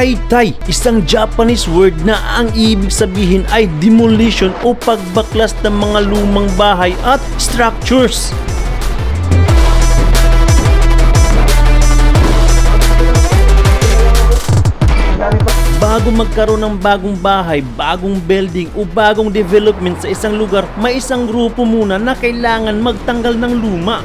Kaitai, isang Japanese word na ang ibig sabihin ay demolition o pagbaklas ng mga lumang bahay at structures. Bago magkaroon ng bagong bahay, bagong building o bagong development sa isang lugar, may isang grupo muna na kailangan magtanggal ng luma.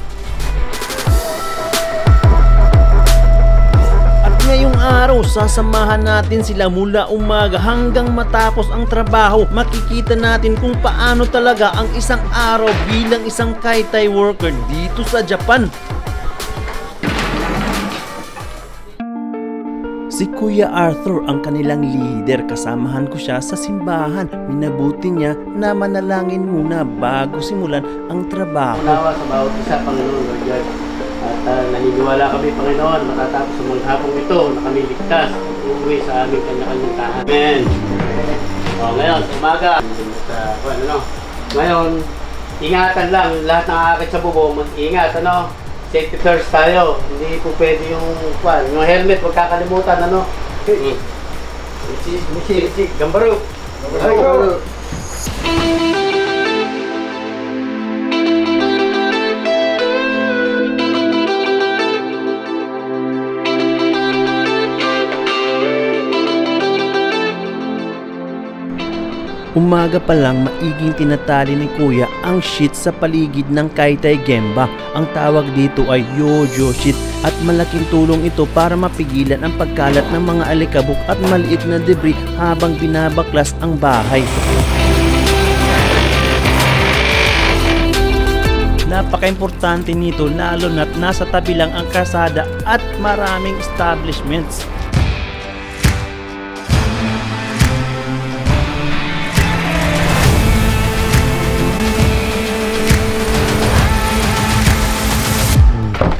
Ngayong araw, sasamahan natin sila mula umaga hanggang matapos ang trabaho. Makikita natin kung paano talaga ang isang araw bilang isang Kaitai worker dito sa Japan. Si Kuya Arthur ang kanilang leader. Kasamahan ko siya sa simbahan. Minabuti niya na manalangin muna bago simulan ang trabaho. Unawa sa bawat isa, Panginoon, Lord God. At naniniwala kami, Panginoon, matatapos sa mga hapong ito na kami ligtas at uuwi sa aming kanya-kanyang tahanan. Amen. O, ngayon, sa umaga, ngayon, ingatan lang, lahat ng akit sa bubong, mag-ingat, safety first tayo. Hindi po pwede yung helmet, huwag kakalimutan, Michi, Gambaro. Gambaro. Umaga pa lang, maiging tinatali ni Kuya ang sheet sa paligid ng Kaitai Gemba. Ang tawag dito ay Yojo sheet at malaking tulong ito para mapigilan ang pagkalat ng mga alikabok at maliit na debris habang binabaklas ang bahay. Napaka-importante nito lalo na't nasa tabi lang ang kalsada at maraming establishments.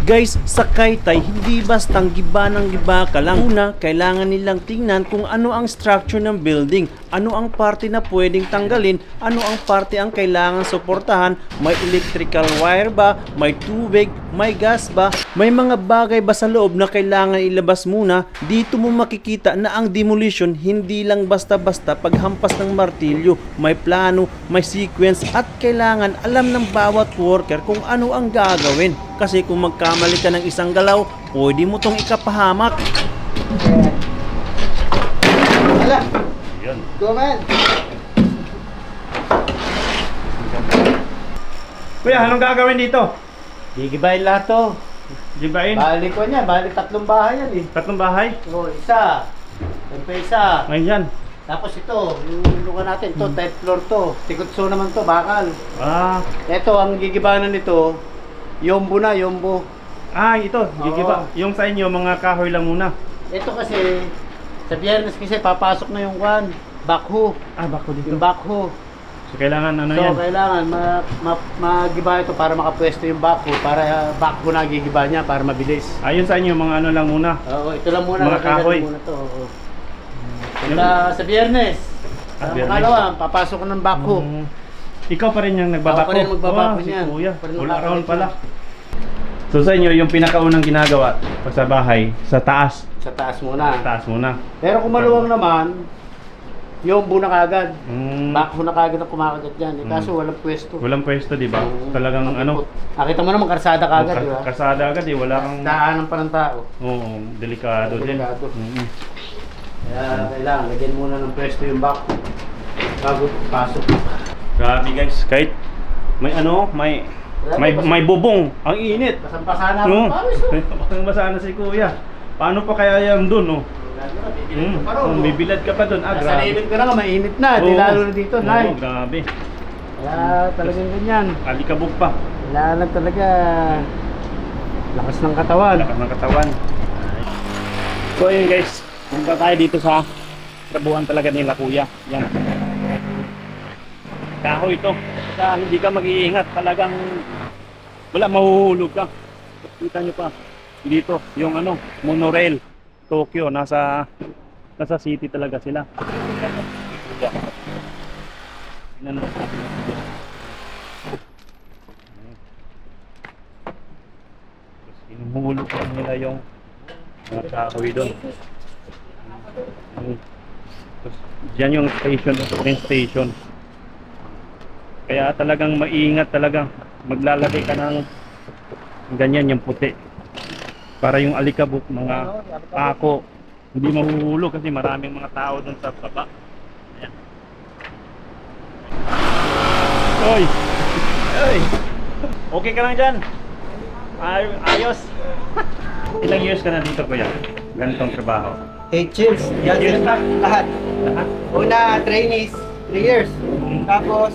Guys, sa Kaitai, hindi bastang giba ng giba ka lang. Una, kailangan nilang tingnan kung ano ang structure ng building, ano ang parte na pwedeng tanggalin, ano ang parte ang kailangan suportahan, may electrical wire ba, may tubig, may gas ba, may mga bagay ba sa loob na kailangan ilabas muna. Dito mo makikita na ang demolition hindi lang basta-basta paghampas ng martilyo. May plano, may sequence at kailangan alam ng bawat worker kung ano ang gagawin. Kasi kung magkamali ka ng isang galaw, pwede mo tong ikapahamak. Hala! Yun. Go, man! Kuya, anong gagawin dito? Gigibayin lahat to. Gibain? Balik ko niya, balik 3 bahay yan eh. 3 bahay? O, isa. Isa. Ngayon. Tapos ito, yung lugar natin, ito, 10th floor to. Tikutso naman to, bakal. Ah. Ito, ang gigibanan nito, yombo na, yombo. Ah, ito. Gigiba. Yung sa inyo, mga kahoy lang muna. Ito kasi, sa Biyernes kasi papasok na yung backhoe. Ah, bako dito. Yung backhoe. So, kailangan ano So, yan? kailangan magiba ito para makapwesto yung backhoe. Para backhoe na gigiba niya, para mabilis. Ayun sa inyo, mga ano lang muna. Oo, ito lang muna. Mga kahoy. Muna to, oo. Sa Biyernes. Sa Biyernes. pangalawa, papasok ko ng backhoe. Ikaw pa rin yung nagbabako? Ako pa rin magbabako si niyan. Kuya. Ako pa rin All magbabako around niyan. pala. So sa inyo, yung pinakaunang ginagawa pag sa bahay, sa taas. Sa taas muna. Taas muna. Pero kung maluwang naman, yombo na kagad. Mm. Backhoe na kagad ang kumakagat yan. Kaso walang pwesto. Walang pwesto, di ba? Talagang ano? Nakita mo naman, karsada kagad, di ba? Kasada agad eh, wala kang... Daanan pa ng tao. Oo, delikado din. Delikado. Mm-hmm. Kaya kailangan, lagyan muna ng pwesto yung backhoe bago pasok. Grabe guys, kahit may ano, may bubong, ang init. Basang-basa na ako. No. Pawis, oh. Basang-basa na si Kuya. Paano pa kaya yan doon, no? Bibilad ka pa ron, no? Bibilad ka pa doon. Ah, Nasa grabe. lilim ka na nga, mainit na. Di Oo. lalo na dito, Nay. Oo, grabe. Kaya talagang ganyan. Alikabok pa. Kailangan talaga lakas ng katawan. Lakas ng katawan. So ayun guys, punta tayo dito sa trabuhan talaga nila Kuya. Yan. Kahoy ito. Kaya hindi ka mag-iingat, talagang wala, mahuhulog ka. Kita nyo pa dito yung ano, monorail Tokyo, nasa city talaga sila. Tingnan mo. Hinuhulog pa nila yung mga kahoy doon. Tapos, diyan yung station, train station. Kaya talagang maingat talaga. Maglalagay ka ng ganyan yung puti. Para yung alikabok, mga pako, hindi mahuhulog kasi maraming mga tao doon sa baba. Ayan. Oy! Oy! Okay ka lang dyan? Ayos! Ilang years ka na dito, kuya? Ganitong trabaho? 8 years. Yan Years sila lahat. Lahat? Una, trainees, 3 years. Tapos,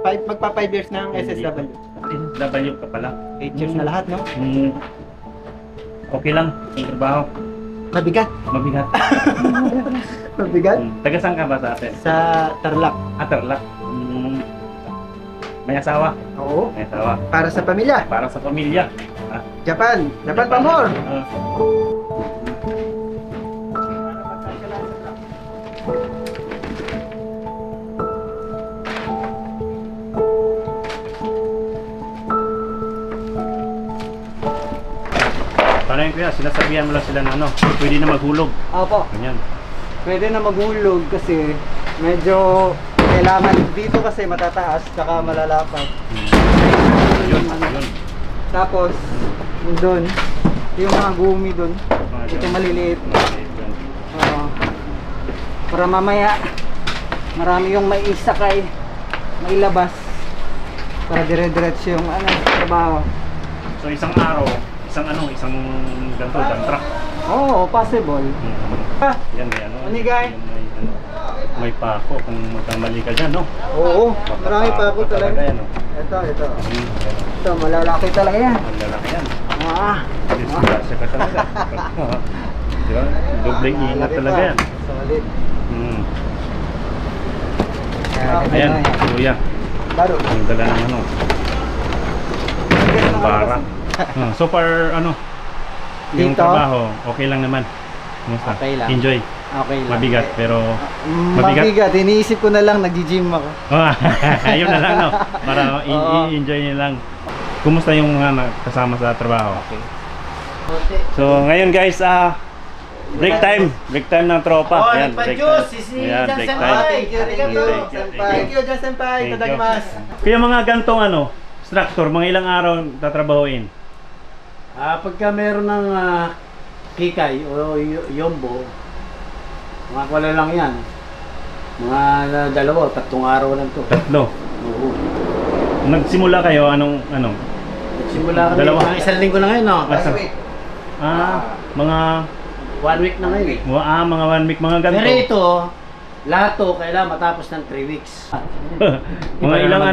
magpa 5 years ng SSW. SSW ka pala? 8 years na lahat, no? Okay lang yung trabaho. Mabigat. Mabigat. Mabigat. Taga saan ka ba sa atin? Sa Tarlac. Tarlac. May asawa? Oo. May asawa. Para sa pamilya. Para sa pamilya. Ah, Japan. Japan pa more. Paano yun, kuya? Sinasabihan mo lang sila na ano, pwede na maghulog. Opo. Ganyan. Pwede na maghulog kasi medyo kailangan dito kasi matataas saka malalapad. Ayun, ayun. Tapos, doon, yung mga gumi doon, ito maliliit. Oo. Para mamaya, marami yung may isakay, may labas. Para dire-diretso yung ano, trabaho. So isang araw, isang ganito, dump truck. Oo, possible. Ah, Yan may ano. Anigay? yan may, ano, may pako kung magkamali ka dyan, no? oo, marami pa ako talaga. Yan, no? Ito. Yan. Ito, malalaki talaga yan. Ang lalaki yan. Ah, Disgrasya ka talaga. Di ba? Dobleng ingat malaki talaga pa. yan. Solid. Ayan, kuya. Baro. Ang dala ng ano. Ang bara. So far, ano, yung Dito? trabaho, okay lang naman. Kumusta? Okay lang. Enjoy. Okay lang. Mabigat, pero Mabigat. mabigat. Iniisip ko na lang, nag-gym ako. Ayun na lang, no? Para Oo. i-enjoy nyo lang. Kumusta yung mga kasama sa trabaho? Okay. So, ngayon guys, break time. Break time ng tropa. Oh, Ayan, break time. Ayan, break time. Thank you, Thank you. Thank you, John Senpai. Thank you. Tadakimasu. Kaya mga gantong ano, structure, mga ilang araw tatrabahuin? Pagka meron ng kikay o yombo, mga wala lang yan. Mga 2, 3 araw lang to. Tatlo. Oo. Nagsimula kayo, anong, Simula kami, Dalawa. mga 1 linggo na ngayon, no? mga, 1 week na ngayon eh. mga 1 week, mga ganito. Pero ito, lahat to kailangan matapos ng 3 weeks. Mga ilang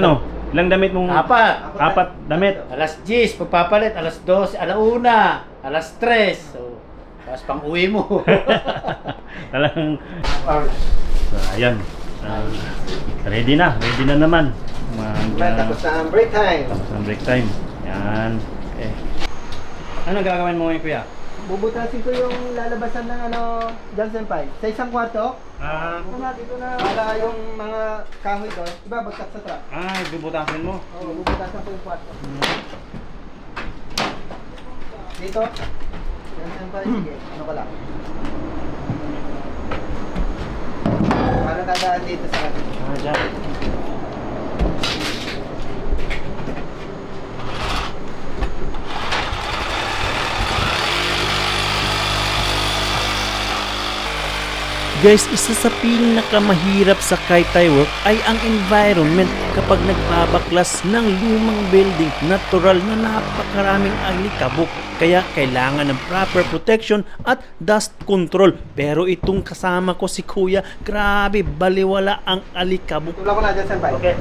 ilang damit mong? 4. 4 damit. Alas 10, pagpapalit, alas 12, alauna, alas 3. So, tapos pang uwi mo. Talagang, so, ayan. Ready na naman. Tapos na ang break time. Tapos ang break time. Yan. Okay. Ano gagawin mo ngayon, kuya? Bubutasin ko yung lalabasan ng John Senpai. Sa isang kwarto, dito na wala yung mga kahoy doon. Ibabagsak sa truck. Bubutasin mo. Oo, bubutasan ko yung kwarto. Dito. John Senpai, sige. Ano ka lang. Para dadaan dito sa atin. Dyan. Guys, isa sa pinakamahirap sa Kaitai work ay ang environment kapag nagbabaklas ng lumang building. Natural na napakaraming alikabok. Kaya kailangan ng proper protection at dust control. Pero itong kasama ko si Kuya, grabe, baliwala ang alikabok. Tulak ko na John Senpai. Okay.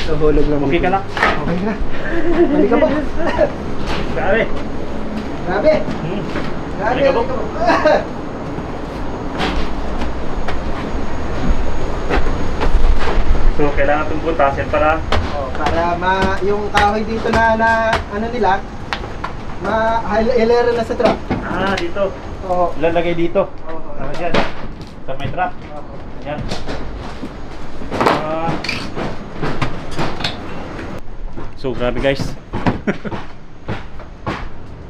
Nahulog lang. Okay ka lang? Okay na. Balik ka po. Grabe. Grabe. Grabe. Balik ka po. So, kailangan itong buntasin para Para yung kahoy dito na ano nila, hilera na sa truck. dito. Oo. Lalagay dito. Oo. Tama dyan. Sa may truck. Ayan. So, grabe guys.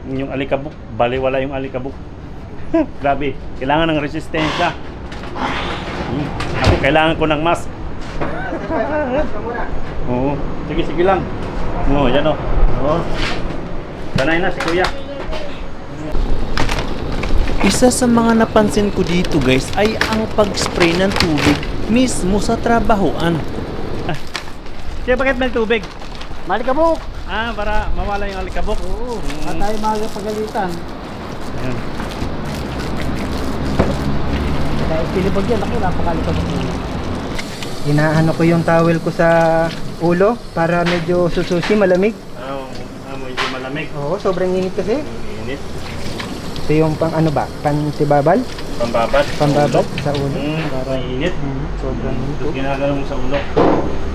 yung alikabok, baliwala yung alikabok. Grabe, kailangan ng resistensya. Ako kailangan ko ng mask. Oo, sige lang. Oo, yan o. Oo. Sanay na si kuya. Isa sa mga napansin ko dito guys ay ang pag-spray ng tubig mismo sa trabahoan. Kaya bakit may tubig? Malikabok! Para mawala yung alikabok. Oo, at tayo magpagalitan. Ayan. Dahil pilipag yan, ako napakalikabok. Inaano ko yung towel ko sa ulo para medyo sususi, malamig. Medyo malamig. Oo, sobrang init kasi. Init. Ito yung pang ano ba? Pantibabal? Pambabad. Pambabad sa ulo. Para init. Sobrang init. Tapos ginagano mo sa ulo.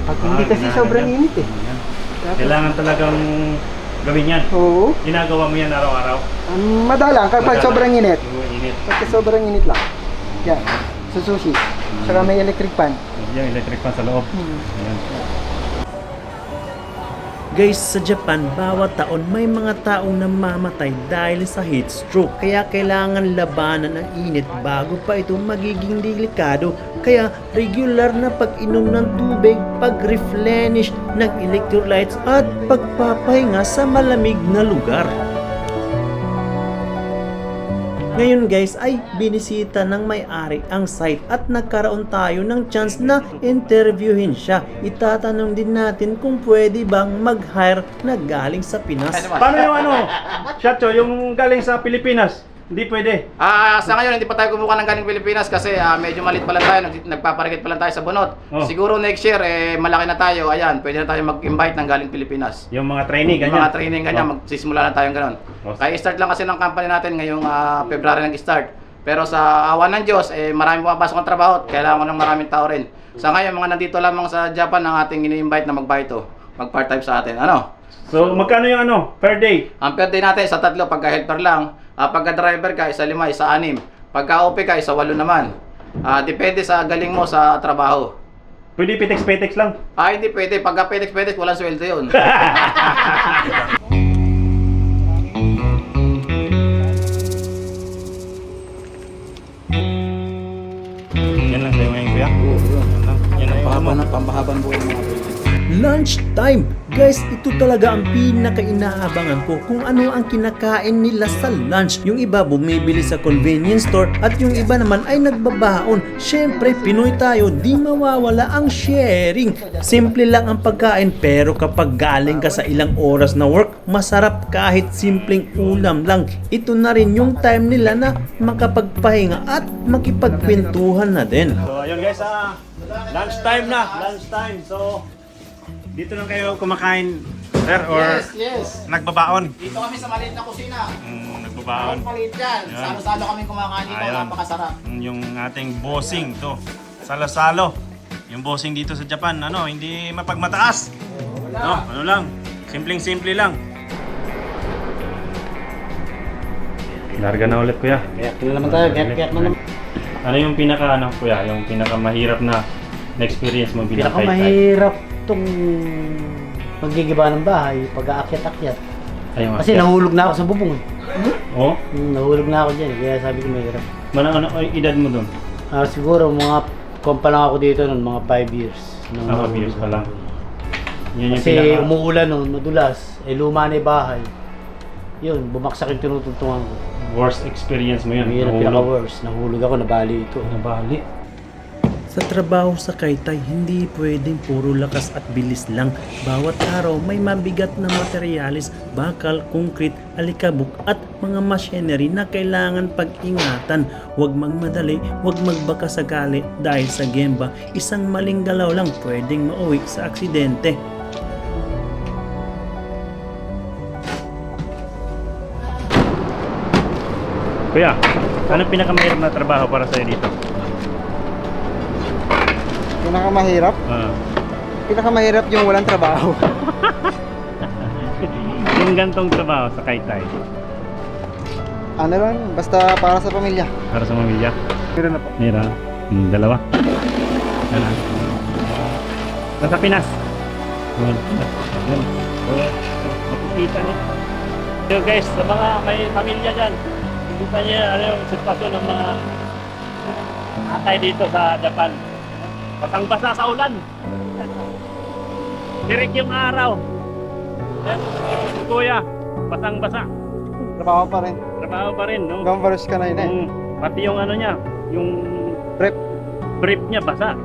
Pag hindi kasi sobrang init eh. Ayan. Kailangan talagang gawin yan. Oo. Ginagawa mo yan araw-araw. Madalang kapag Madalang. sobrang init. Oo, init. Pag sobrang init lang. Yan. Sususi. Saka may electric fan. Yung electric fan sa loob. Ayan. Guys, sa Japan, bawat taon may mga taong namamatay dahil sa heat stroke. Kaya kailangan labanan ang init bago pa ito magiging delikado. Kaya regular na pag-inom ng tubig, pag-replenish ng electrolytes at pagpapahinga sa malamig na lugar. Ngayon guys ay binisita ng may-ari ang site at nagkaroon tayo ng chance na interviewin siya. Itatanong din natin kung pwede bang mag-hire na galing sa Pinas. Paano yung Shacho, yung galing sa Pilipinas? Hindi pwede. Sa ngayon hindi pa tayo kumuha ng galing Pilipinas kasi medyo malit pa lang tayo, nagpaparigit pa lang tayo sa bunot. Oh. Siguro next year malaki na tayo. Ayan, pwede na tayo mag-invite ng galing Pilipinas. Yung mga trainee, Yung ganyan. mga training ganyan, magsisimula na tayong gano'n. Oh. Kaya start lang kasi ng company natin ngayong February nag-start. Pero sa awan ng Diyos, marami pumapasok ang trabaho at kailangan ko ng maraming tao rin. Sa ngayon, mga nandito lamang sa Japan ang ating ini-invite na mag-bito, mag-part-time sa atin. So, magkano yung per day? Ang per day natin sa 3, pagka helper lang. Pagka driver ka, 1, 5, 6. Pagka OP ka, 8 naman. Depende sa galing mo sa trabaho. Pwede petex lang. Hindi pwede. Pagka pedex, walang sweldo yun. Yan lang sa'yo ngayon, kuya? Yan lang. Yan lang. Pampahaban buhay mga pwede. Lunch time! Guys, ito talaga ang pinaka-inaabangan ko kung ano ang kinakain nila sa lunch. Yung iba bumibili sa convenience store at yung iba naman ay nagbabaon. Syempre, Pinoy tayo, di mawawala ang sharing. Simple lang ang pagkain pero kapag galing ka sa ilang oras na work, masarap kahit simpleng ulam lang. Ito na rin yung time nila na makapagpahinga at makipagkwentuhan na din. So, ayun guys, lunch time na. Lunch time. So, dito lang kayo kumakain, sir, or Yes. nagbabaon? Dito kami sa maliit na kusina. Nagbabaon. Maliit yan. Yan. Salo-salo kami kumakain dito. Ayan. Napakasarap. Yung ating bossing to. Salo-salo. Yung bossing dito sa Japan, hindi mapagmataas. No, ano lang. Simpleng-simple lang. Larga na ulit, kuya. Kaya na naman tayo, kaya na naman. Ano yung kuya? Yung pinakamahirap na experience mo bilang kay Pinakamahirap itong paggigiba ng bahay, pag-aakyat-akyat. Ayun, Kasi nahulog na ako sa bubong. Oh? Nahulog na ako dyan, kaya sabi ko mahirap. Ano edad mo doon? Siguro mga kompa lang ako dito noon, mga 5 years. Nung 5 years pa lang. Yun yung Kasi umuulan noon, madulas, luma na yung bahay. Yun, bumaksak yung tinutungtungan ko. worst experience mo yun. Yun ang pinaka-worst. Nahulog ako, nabali ito. Nabali. Sa trabaho sa Kaytay, hindi pwedeng puro lakas at bilis lang. Bawat araw may mabigat na materyales, bakal, konkrit, alikabok at mga machinery na kailangan pag-ingatan. Huwag magmadali, huwag magbaka sakali dahil sa gemba, isang maling galaw lang pwedeng mauwi sa aksidente. Kuya, anong pinakamahirap na trabaho para sa'yo dito? Pinakamahirap? Pinakamahirap yung walang trabaho. Yung gantong trabaho sa Kaytay, Ano lang, basta para sa pamilya. para sa pamilya? Meron na po. Mira, dalawa. Ano? Nasa Pinas. Makikita niyo. So guys, sa mga may pamilya dyan, kita niyo ano yung sitwasyon ng mga atay dito sa Japan. Basang-basa sa ulan. Tirik yung araw. Yan, si Kuya, basang-basa. Trabaho pa rin. Trabaho pa rin, no? Gumbaros ka na yun eh. Pati yung ano niya, yung Prep. brief niya basa.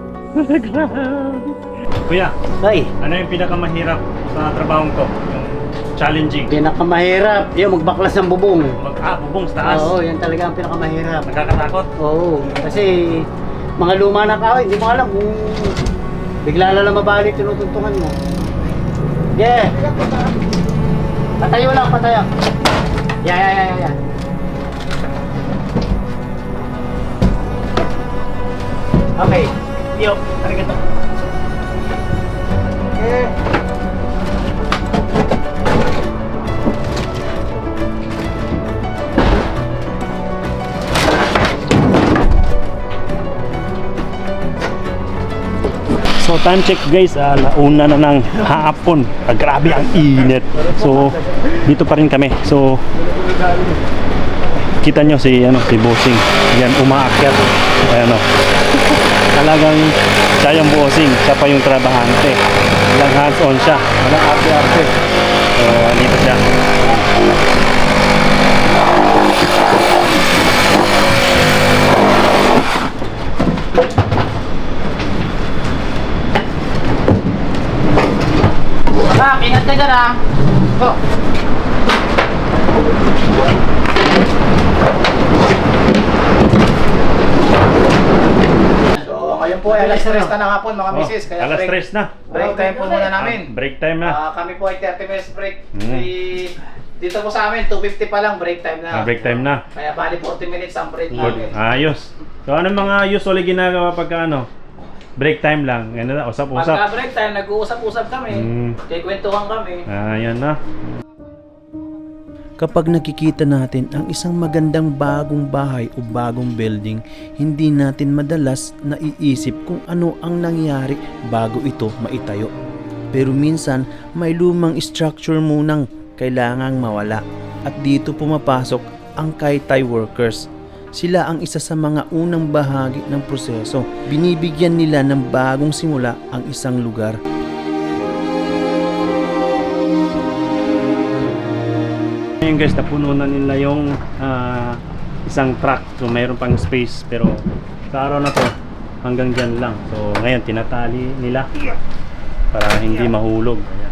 Kuya, Ay, ano yung pinakamahirap sa trabahong to? Yung challenging. pinakamahirap, yung magbaklas ng bubong. Bubong sa taas. Oo, yan talaga ang pinakamahirap. Nakakatakot. Oo, kasi mga luma na kahoy, hindi mo alam kung bigla na lang mabalik tinutuntungan mo. Yeah. Patayo lang, patayo. Yeah. Okay. Yo, arigato. Eh, So time check guys, nauna na ng hapon. Grabe ang init. So dito pa rin kami. So kita nyo si Bossing. Yan umaakyat. Ayan o. Talagang siya yung bossing, siya pa yung trabahante. Walang hands on siya. Walang arte-arte. So dito siya. Ingat ka dyan ah. Oh. So, ngayon po ay alas 3 na ng hapon mga misis. Kaya Alas 3 na. break time po muna namin. Break time na. Kami po ay 30 minutes break. Mm. Dito po sa amin, 2:50 pa lang break time na. Break time na. Kaya bali 40 minutes ang break Good. namin. Ayos. So ano mga usually ginagawa pagka break time lang? Ano na, usap-usap. Pagka break time, nag-uusap-usap kami. Kaya kwentuhan kami. Ayan na. Kapag nakikita natin ang isang magandang bagong bahay o bagong building, hindi natin madalas naiisip kung ano ang nangyari bago ito maitayo. Pero minsan, may lumang structure munang kailangang mawala. At dito pumapasok ang Kaitai workers. Sila ang isa sa mga unang bahagi ng proseso. Binibigyan nila ng bagong simula ang isang lugar. Ngayon guys, napuno na nila yung isang truck. So mayroon pang space pero sa araw na to hanggang dyan lang. So ngayon tinatali nila para hindi mahulog. Ayan.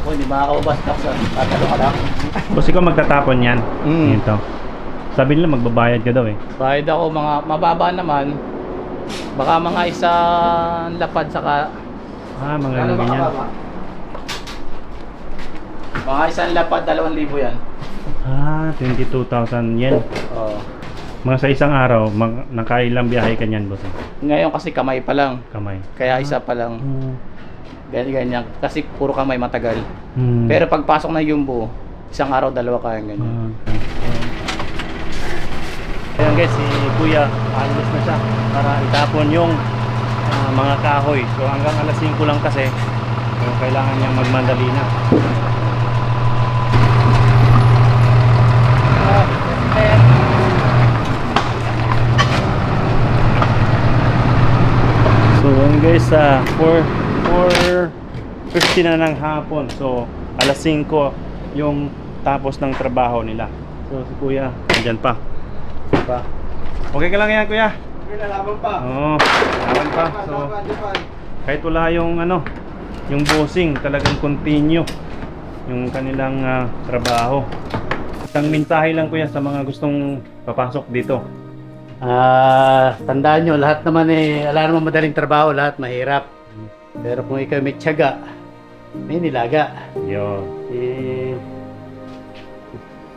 Kung hindi makakabastak sa tatalo ka lang. Tapos ikaw magtatapon yan. Ito. Sabi nila magbabayad ka daw eh. Bayad ako mga mababa naman. Baka mga isang lapad saka Mga ganyan. mga isang lapad 2,000 yan. 22,000 yen. Oo. Mga sa isang araw, nakailang biyahe ka niyan, boss? Ngayon kasi kamay pa lang. Kamay. Kaya isa pa lang. Ganyan. Kasi puro kamay matagal. Hmm. Pero pagpasok na yung buo, isang araw dalawa kaya ganyan. Ayan guys, si Kuya, alis na siya para itapon yung mga kahoy. So hanggang alas 5 lang kasi, so, kailangan niyang magmandali na. So yun guys, 4:50 na ng hapon. So alas 5 yung tapos ng trabaho nila. So si Kuya, andyan pa. Okay ka lang yan, Kuya? okay na, laban pa. Oo, laban pa. So kahit wala yung yung bossing, talagang continue yung kanilang trabaho. Isang mensahe lang, Kuya, sa mga gustong papasok dito. Tandaan nyo, lahat naman wala naman madaling trabaho, lahat mahirap. Pero kung ikaw may tiyaga, may nilaga. Yo.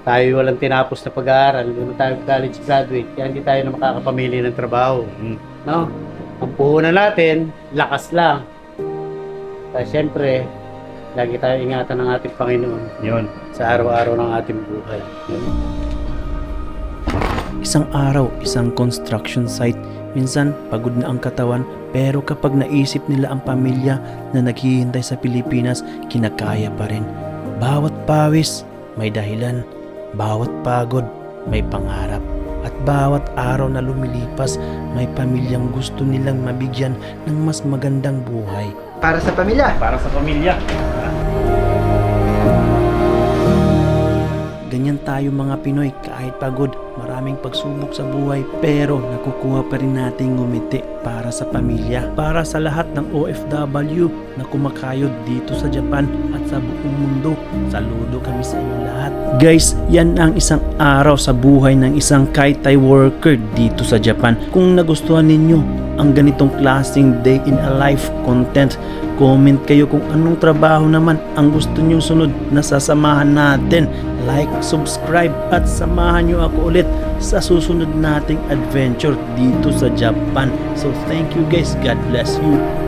Tayo walang tinapos na pag-aaral, hindi naman tayo college graduate, kaya hindi tayo na makakapamili ng trabaho. No? Ang puhunan natin, lakas lang. Kaya siyempre, lagi tayo ingatan ng ating Panginoon Yun. sa araw-araw ng ating buhay. Isang araw, isang construction site. Minsan, pagod na ang katawan, pero kapag naisip nila ang pamilya na naghihintay sa Pilipinas, kinakaya pa rin. Bawat pawis may dahilan, bawat pagod may pangarap, at bawat araw na lumilipas may pamilyang gusto nilang mabigyan ng mas magandang buhay. Para sa pamilya. Para sa pamilya. Ganyan tayo mga Pinoy, kahit pagod, maraming pagsubok sa buhay, pero nakukuha pa rin nating ngumiti para sa pamilya. Para sa lahat ng OFW na kumakayod dito sa Japan at sa buong mundo, saludo kami sa inyo lahat. Guys, yan ang isang araw sa buhay ng isang kaitai worker dito sa Japan. Kung nagustuhan ninyo ang ganitong klaseng day in a life content, comment kayo kung anong trabaho naman ang gusto nyong sunod na sasamahan natin. Like, subscribe at samahan nyo ako ulit sa susunod nating adventure dito sa Japan. So thank you guys. God bless you.